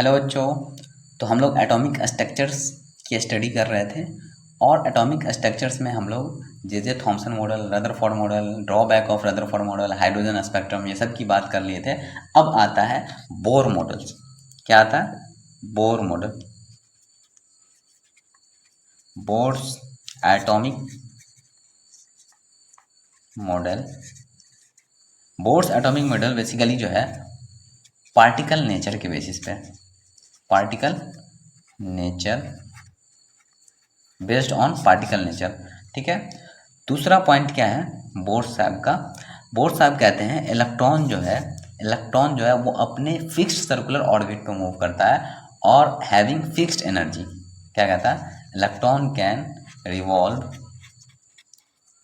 Hello बच्चों। तो हम लोग एटॉमिक स्ट्रक्चर्स की स्टडी कर रहे थे और एटॉमिक स्ट्रक्चर्स में हम लोग J Thomson model, Rutherford model, drawback of Rutherford model, hydrogen spectrum, ये सब की बात कर लिए थे। अब आता है बोर मॉडल। क्या आता है? Bohr model. Bohr's atomic model. Bohr's atomic model basically जो है पार्टिकल नेचर के बेसिस पे, particle nature, based on particle nature. ठीक है। दूसरा पॉइंट क्या है बोर्स साहब का? बोर्स साहब कहते हैं इलेक्ट्रॉन जो है वो अपने फिक्स्ड सर्कुलर ऑर्बिट पे मूव करता है और हैविंग फिक्स्ड एनर्जी। क्या कहता है? Electron can revolve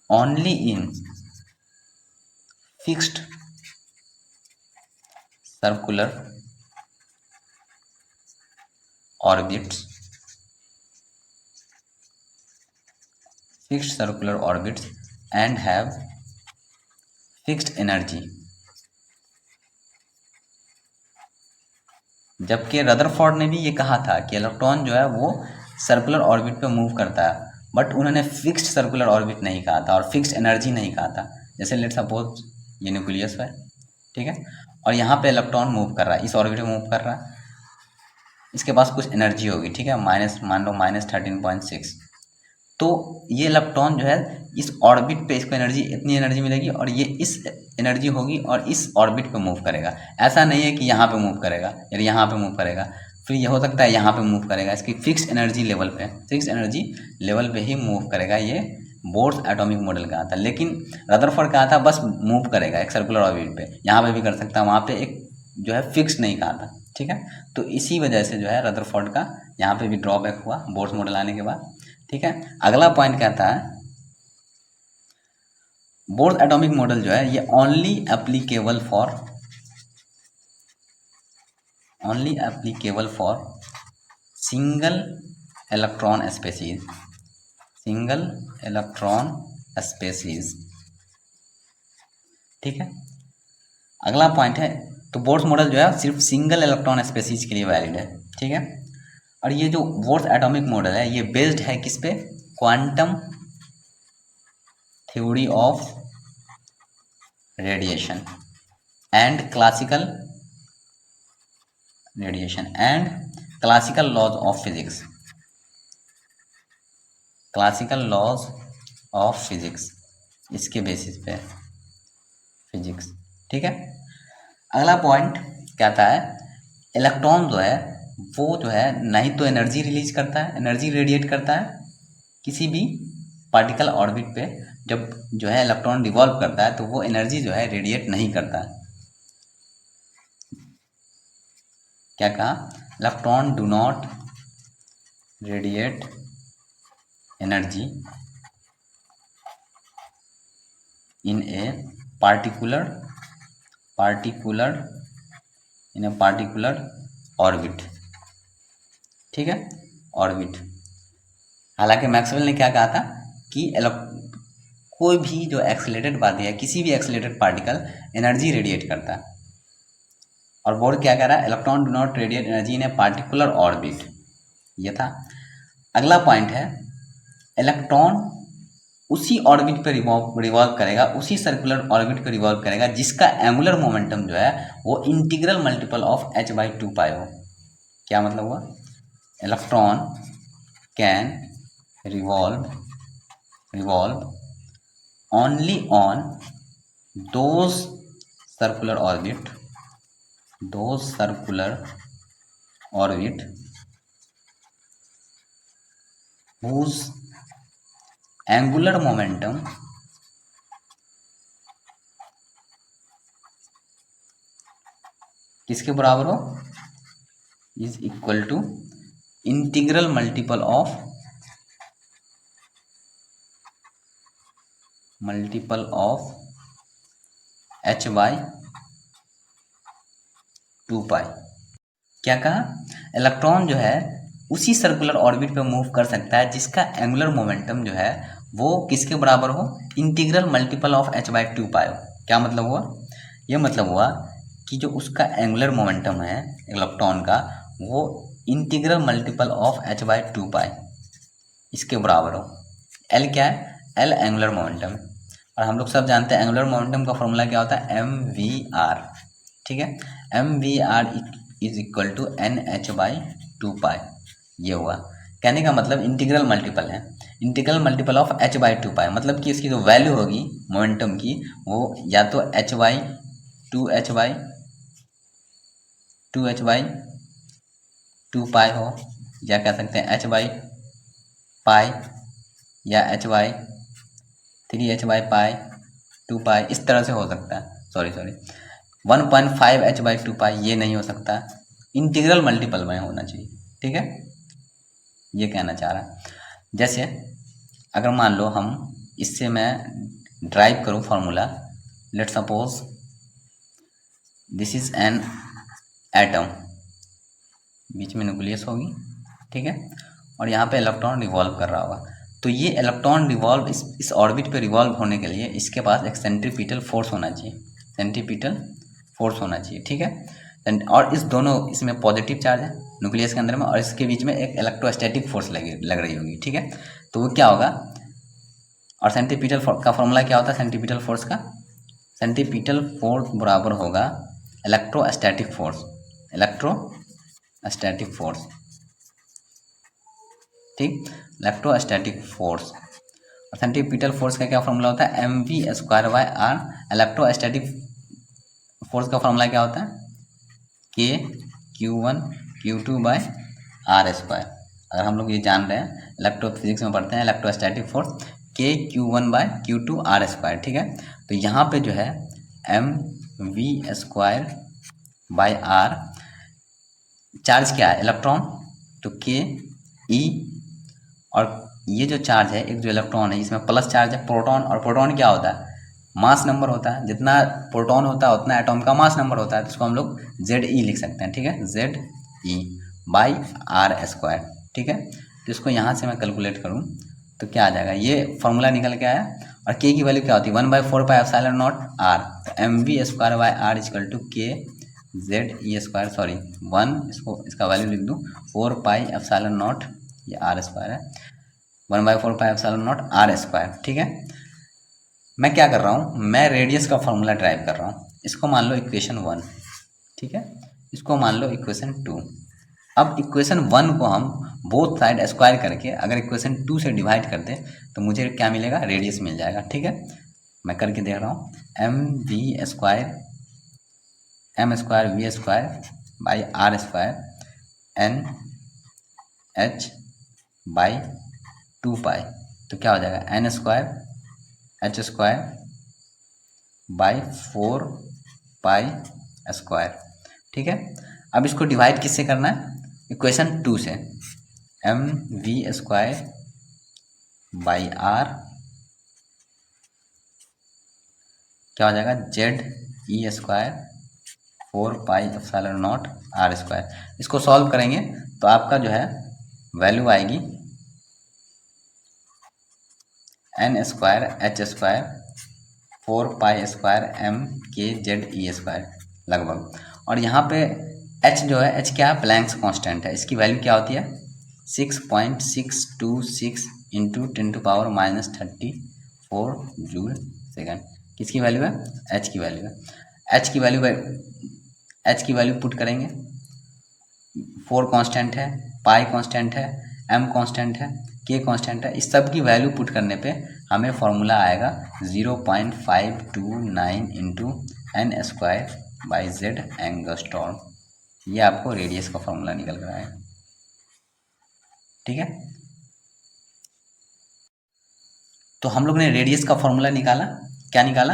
only in fixed circular orbits, fixed circular orbits and have fixed energy। जबकि रदरफोर्ड ने भी ये कहा था कि इलेक्ट्रॉन जो है वो सर्कुलर ऑर्बिट पे मूव करता है, बट उन्होंने फिक्स्ड सर्कुलर ऑर्बिट नहीं कहा था और फिक्स्ड एनर्जी नहीं कहा था। जैसे लेट सपोज ये न्यूक्लियस है, ठीक है, और यहाँ पे इलेक्ट्रॉन मूव कर रहा है, इस ऑर्बिट में मूव कर रहा है, इसके पास कुछ एनर्जी होगी, ठीक है, मान लो -13.6। तो ये इलेक्ट्रॉन जो है इस ऑर्बिट पे इसको इतनी एनर्जी मिलेगी और ये इस एनर्जी होगी और इस ऑर्बिट पे मूव करेगा। ऐसा नहीं है कि यहाँ पे मूव करेगा या यहाँ पे मूव करेगा, फिर ये हो सकता है यहाँ पे मूव करेगा। इसकी फिक्स एनर्जी लेवल पे ही मूव करेगा। ये बोर्स एटॉमिक मॉडल का था। लेकिन रदरफोर्ड कहा था बस मूव करेगा एक सर्कुलर ऑर्बिट पे, यहाँ पे भी कर सकता है, वहाँ पे एक जो है फिक्स नहीं कहा था। ठीक है। तो इसी वजह से जो है रदरफोर्ड का यहाँ पे भी ड्रॉबैक हुआ बोर्स मॉडल आने के बाद। ठीक है। अगला पॉइंट कहता है बोर्स एटॉमिक मॉडल जो है ये only applicable for single electron species. ठीक है। अगला पॉइंट है तो बोर्स मॉडल जो है सिर्फ सिंगल इलेक्ट्रॉन स्पेसीज के लिए वैलिड है। ठीक है। और ये जो बोर्स एटॉमिक मॉडल है ये बेस्ड है किस पे? Quantum theory of radiation and classical laws of physics, इसके बेसिस पे फिजिक्स। ठीक है। अगला पॉइंट कहता है इलेक्ट्रॉन जो है वो जो है नहीं तो एनर्जी रिलीज करता है, एनर्जी रेडिएट करता है किसी भी पार्टिकल ऑर्बिट पे। जब जो है इलेक्ट्रॉन रिवॉल्व करता है तो वो एनर्जी जो है रेडिएट नहीं करता है। क्या कहा? Electron do not radiate energy in a particular orbit. ठीक है, ऑर्बिट। हालांकि मैक्सवेल ने क्या कहा था कि कोई भी जो एक्सेलरेटेड बॉडी है, किसी भी एक्सेलरेटेड पार्टिकल एनर्जी रेडिएट करता है। और बोर्ड क्या कह रहा है? Electron do not radiate energy in a particular orbit. ये था। अगला पॉइंट है इलेक्ट्रॉन उसी ऑर्बिट पे रिवॉल्व करेगा, उसी सर्कुलर ऑर्बिट पे रिवॉल्व करेगा जिसका एंगुलर मोमेंटम जो है वो इंटीग्रल मल्टीपल ऑफ h/2π हो। क्या मतलब हुआ? Electron can revolve only on those circular orbit whose angular momentum किसके बराबर हो? Is equal to integral multiple of h/2π। क्या कहा? इलेक्ट्रॉन जो है उसी सर्कुलर ऑर्बिट पे मूव कर सकता है जिसका एंगुलर मोमेंटम जो है वो किसके बराबर हो? इंटीग्रल मल्टीपल ऑफ h/2π हो। क्या मतलब हुआ? ये मतलब हुआ कि जो उसका एंगुलर मोमेंटम है इलेक्ट्रॉन का वो इंटीग्रल मल्टीपल ऑफ h/2π इसके बराबर हो। एल क्या है? एल एंगुलर मोमेंटम है, और हम लोग सब जानते हैं एंगुलर मोमेंटम का फॉर्मूला क्या होता है? mvr। ठीक है, mvr is equal to nh/2π। ये हुआ। कहने का मतलब इंटीग्रल मल्टीपल है, इंटीग्रल मल्टीपल ऑफ h/2π, मतलब कि इसकी जो वैल्यू होगी मोमेंटम की वो या तो h/2 हो, या कह सकते हैं h/π या h/3h/π2π, इस तरह से हो सकता है। सॉरी 1.5 h/2π ये नहीं हो सकता, इंटीग्रल मल्टीपल में होना चाहिए। ठीक है, ये कहना चाह रहा है। जैसे अगर मान लो हम इससे मैं ड्राइव करूं formula, let suppose this is an atom, बीच में न्यूक्लियस होगी, ठीक है, और यहाँ पे इलेक्ट्रॉन रिवॉल्व कर रहा होगा। तो ये इलेक्ट्रॉन रिवॉल्व इस ऑर्बिट पे रिवॉल्व होने के लिए इसके पास एक सेंट्रीपिटल फोर्स होना चाहिए, सेंट्रीपिटल फोर्स होना चाहिए। ठीक है, और इस दोनों, इसमें पॉजिटिव चार्ज है न्यूक्लियस के अंदर में, और इसके बीच में एक इलेक्ट्रोस्टैटिक फोर्स लग रही होगी। ठीक है, तो वो क्या होगा, और सेंट्रीपिटल का फॉर्मूला क्या होता है? सेंट्रीपिटल फोर्स का, सेंट्रीपिटल फोर्स बराबर होगा इलेक्ट्रोस्टैटिक फोर्स, इलेक्ट्रोस्टैटिक फोर्स। ठीक, इलेक्ट्रोस्टैटिक फोर्स। और सेंट्रीपिटल फोर्स का क्या फॉर्मूला होता है? mv²/r। इलेक्ट्रोस्टैटिक फोर्स का फॉर्मूला क्या होता है? kq1q2/r²। अगर हम लोग ये जान रहे हैं, इलेक्ट्रो फिजिक्स में पढ़ते हैं, इलेक्ट्रोस्टैटिक फोर्स kq1/q2r²। ठीक है, तो यहाँ पे जो है mv²/r, चार्ज क्या है? इलेक्ट्रॉन, तो k e, और ये जो चार्ज है, एक जो इलेक्ट्रॉन है इसमें प्लस चार्ज है प्रोटॉन, और प्रोटॉन क्या होता है? मास नंबर होता है, जितना प्रोटॉन होता है उतना एटॉम का मास नंबर होता है, तो इसको हम लोग ZE लिख सकते हैं। ठीक है, ZE/r²। ठीक है, तो इसको यहाँ से मैं कैलकुलेट करूँ तो क्या आ जाएगा? ये फॉर्मूला निकल के आया, और k की वैल्यू क्या होती है? 1/4πε0r। तो mv²/r equal to k ZE², sorry 1, इसका वैल्यू लिख दूँ 4πε0, ये r² है, 1/4πε0r²। ठीक है, मैं क्या कर रहा हूँ? मैं रेडियस का फॉर्मूला ड्राइव कर रहा हूँ। इसको मान लो इक्वेशन 1, ठीक है, इसको मान लो इक्वेशन 2। अब इक्वेशन 1 को हम बोथ साइड स्क्वायर करके अगर इक्वेशन 2 से डिवाइड कर दें तो मुझे क्या मिलेगा? रेडियस मिल जाएगा। ठीक है, मैं करके देख रहा हूँ, m²v²/r² nh/2π, तो क्या हो जाएगा? n²h²/4π²। ठीक है, अब इसको डिवाइड किससे करना है? इक्वेशन 2 से, mv²/r क्या हो जाएगा? ZE²/4πε0r²। इसको सॉल्व करेंगे तो आपका जो है वैल्यू आएगी n²h²4π²mkZe² लगभग। और यहाँ पे h जो है, h क्या है? प्लैंक्स कांस्टेंट है, इसकी वैल्यू क्या होती है? 6.626 × 10⁻34 जूल सेकेंड। किसकी वैल्यू है? h की वैल्यू है। h की वैल्यू पुट करेंगे, 4 कांस्टेंट है, पाई कांस्टेंट है, m कांस्टेंट है, k कांस्टेंट है, इस सब की वैल्यू पुट करने पे हमें फॉर्मूला आएगा 0.529 × n² Z एंगस्ट्रॉम। ये आपको रेडियस का फॉर्मूला निकल कर आएगा। ठीक है, तो हम लोग ने रेडियस का फॉर्मूला निकाला। क्या निकाला?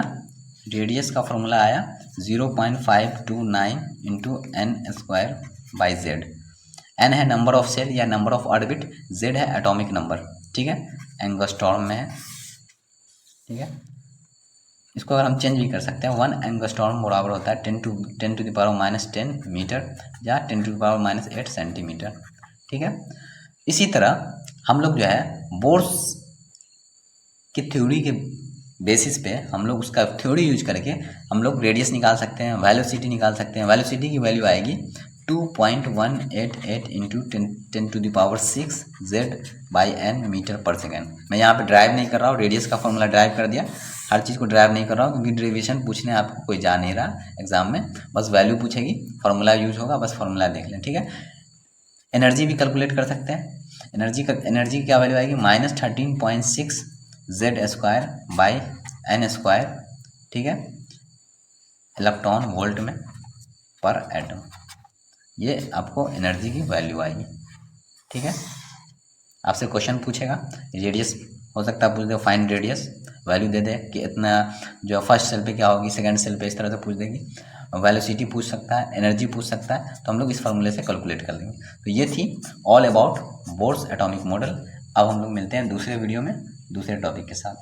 रेडियस का फॉर्मूला आया 0.529 × n² Z। n है नंबर ऑफ सेल या नंबर ऑफ ऑर्बिट, z है एटॉमिक नंबर। ठीक है, एंगस्ट्रॉम में है। ठीक है, इसको अगर हम चेंज भी कर सकते हैं, 1 एंगस्ट्रॉम बराबर होता है 10⁻⁻10 मीटर या 10⁻⁸ सेंटीमीटर। ठीक है, इसी तरह हम लोग जो है बोर्स की थ्योरी के बेसिस पे हम लोग उसका थ्योरी यूज करके हम लोग रेडियस निकाल सकते हैं, वेलोसिटी निकाल सकते हैं। वेलोसिटी की वैल्यू आएगी 2.188 इंटू 10⁻6 Z/n मीटर पर सेकेंड। मैं यहाँ पे ड्राइव नहीं कर रहा हूँ, रेडियस का फॉर्मूला ड्राइव कर दिया, हर चीज़ को ड्राइव नहीं कर रहा हूँ क्योंकि डेरिवेशन पूछने आपको कोई जा नहीं रहा एग्जाम में, बस वैल्यू पूछेगी, फार्मूला यूज होगा, बस फार्मूला देख लें, ठीक है। एनर्जी भी कैलकुलेट कर सकते हैं। एनर्जी की क्या वैल्यू आएगी, -13.6 Z²/n², ठीक है, इलेक्ट्रॉन वोल्ट में पर एटम। ये आपको एनर्जी की वैल्यू आएगी, ठीक है। आपसे क्वेश्चन पूछेगा, रेडियस हो सकता है पूछ दे, फाइंड रेडियस, वैल्यू दे दे कि इतना जो फर्स्ट सेल पे क्या होगी, सेकंड सेल पे, इस तरह से पूछ देगी। वेलोसिटी पूछ सकता है, एनर्जी पूछ सकता है, तो हम लोग इस फार्मूले से कैलकुलेट कर लेंगे। तो ये थी all about Bohr's atomic model. अब हम लोग मिलते हैं दूसरे वीडियो में दूसरे टॉपिक के साथ।